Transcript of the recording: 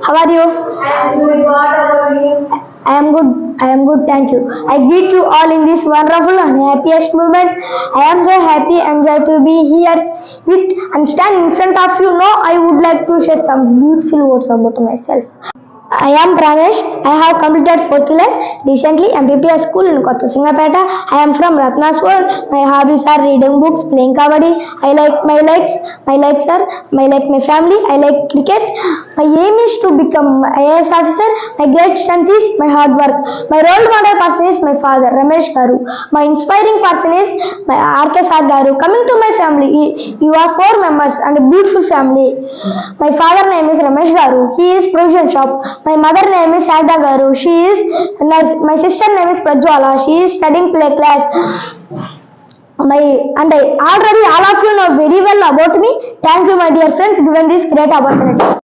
How are you? I am good. What about you? I am good. I am good. Thank you. I greet you all in this wonderful and happiest moment. I am so happy and joy to be here with and stand in front of you. Now I would like to share some beautiful words about myself. I am Pravesh. I have completed 4th class recently and prepared school in Kotta Singapeta. I am from Ratna's world. My hobbies are reading books, playing kabaddi. I like my likes are my family. I like cricket. My aim is to become IAS officer. My great strength is my hard work. My role model person is my father, Ramesh Garu. My inspiring person is my RK Sar Garu. Coming to my family, you are 4 members and a beautiful family. My father name is Ramesh Garu. He is provision shop. My mother name is Sada Garu. She is nurse. My sister name is Prajwala. She is studying play class. Already all of you know very well about me. Thank you, my dear friends, given this great opportunity.